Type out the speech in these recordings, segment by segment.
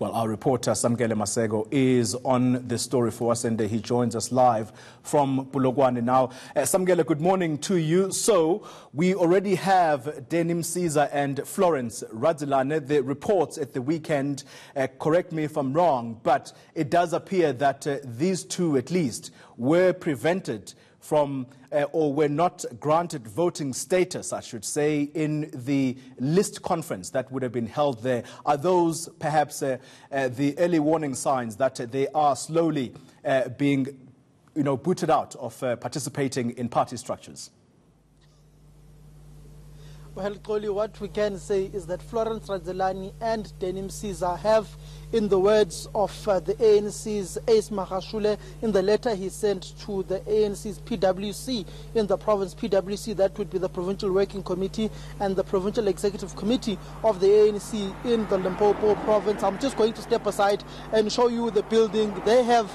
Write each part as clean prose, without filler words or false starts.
Well, our reporter Samkele Maseko is on this story for us, and he joins us live from Polokwane now. Samkele, good morning to you. So we already have Denim Caesar and Florence Radzilane. The reports at the weekend, correct me if I'm wrong, but it does appear that these two at least were prevented from or were not granted voting status, I should say, in the list conference that would have been held there. Are those perhaps the early warning signs that they are slowly being, booted out of participating in party structures? Well, Xoli, what we can say is that Florence Radzilane and Denim Caesar have, in the words of the ANC's Ace Magashule, in the letter he sent to the ANC's PWC in the province, PWC, that would be the Provincial Working Committee and the Provincial Executive Committee of the ANC in the Limpopo province. I'm just going to step aside and show you the building. They have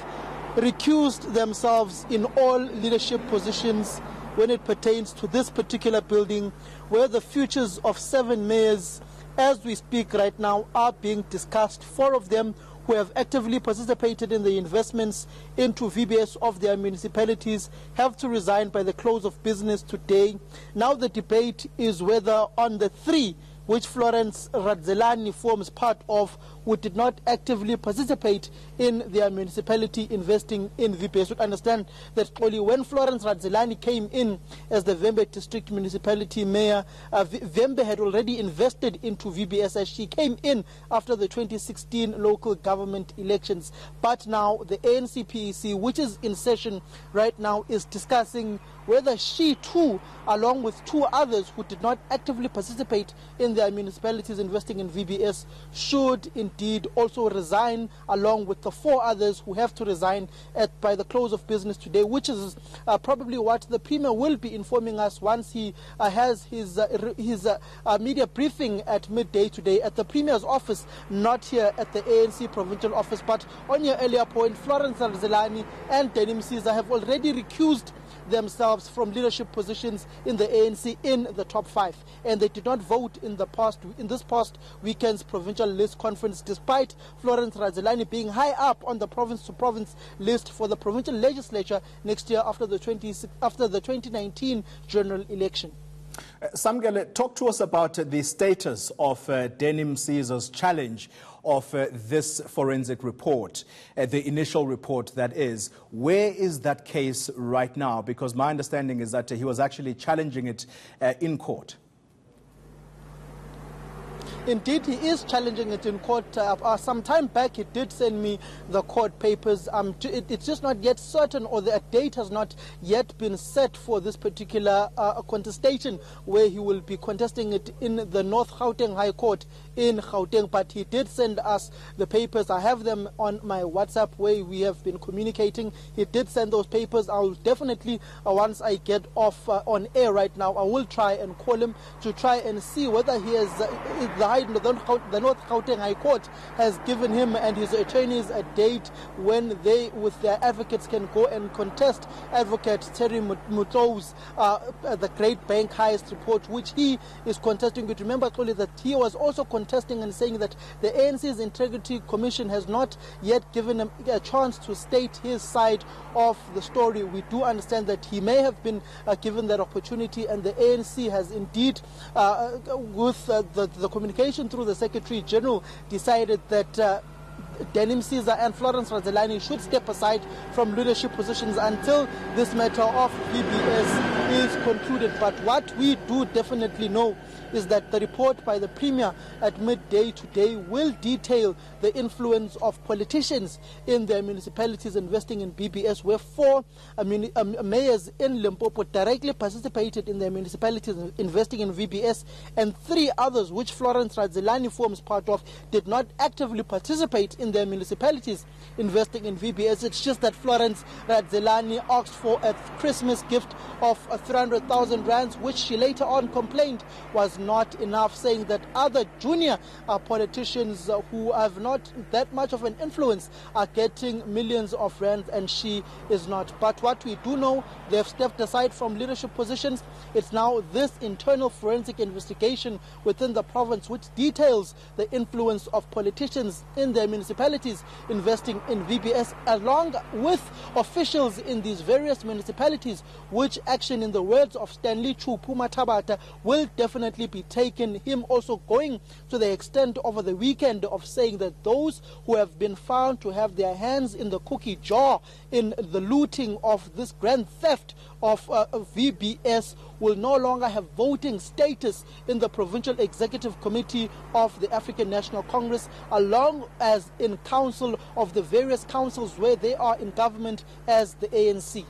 recused themselves in all leadership positions when it pertains to this particular building, where the futures of 7 mayors, as we speak right now, are being discussed. 4 of them who have actively participated in the investments into VBS of their municipalities have to resign by the close of business today. Now the debate is whether on the 3 which Florence Radzilane forms part of, who did not actively participate in their municipality investing in VBS. You understand that only when Florence Radzilane came in as the Vembe District Municipality Mayor, Vembe had already invested into VBS as she came in after the 2016 local government elections. But now the ANC PEC, which is in session right now, is discussing whether she too, along with 2 others who did not actively participate in their municipalities investing in VBS, should indeed also resign, along with the 4 others who have to resign by the close of business today, which is probably what the Premier will be informing us once he has his media briefing at midday today at the Premier's office, not here at the ANC provincial office. But on your earlier point, Florence Radzilane and Denim Caesar have already recused themselves from leadership positions in the ANC in the top 5, and they did not vote in this past weekend's provincial list conference, despite Florence Radzilane being high up on the province-to-province list for the provincial legislature next year after the 2019 general election. Samkele, talk to us about the status of Denim Caesar's challenge of this forensic report, the initial report that is. Where is that case right now? Because my understanding is that he was actually challenging it in court. Indeed, he is challenging it in court. Some time back, he did send me the court papers. It's just not yet certain, or the date has not yet been set for this particular contestation, where he will be contesting it in the North Gauteng High Court in Gauteng. But he did send us the papers. I have them on my WhatsApp, where we have been communicating. He did send those papers. I'll definitely, once I get off on air right now, I will try and call him to try and see whether he has the North Gauteng High Court has given him and his attorneys a date when they, with their advocates, can go and contest Advocate Terry Mutlou's the Great Bank Heist report, which he is contesting. But remember, Xoli, that he was also contesting and saying that the ANC's Integrity Commission has not yet given him a chance to state his side of the story. We do understand that he may have been given that opportunity, and the ANC has indeed, with the communication through the Secretary General, decided that Denim Caesar and Florence Radzilane should step aside from leadership positions until this matter of VBS is concluded. But what we do definitely know is that the report by the Premier at midday today will detail the influence of politicians in their municipalities investing in VBS, where 4 mayors in Limpopo directly participated in their municipalities investing in VBS, and 3 others, which Florence Radzilane forms part of, did not actively participate in their municipalities investing in VBS. It's just that Florence Radzilane asked for a Christmas gift of 300,000 rands, which she later on complained was not enough, saying that other junior politicians who have not that much of an influence are getting millions of rands and she is not. But what we do know, they've stepped aside from leadership positions. It's now this internal forensic investigation within the province which details the influence of politicians in their municipalities investing in VBS, along with officials in these various municipalities, which action, in the words of Stanley Mathabatha, will definitely be taken. Him also going to the extent over the weekend of saying that those who have been found to have their hands in the cookie jar in the looting of this grand theft of VBS will no longer have voting status in the Provincial Executive Committee of the African National Congress, along as in council of the various councils where they are in government as the ANC.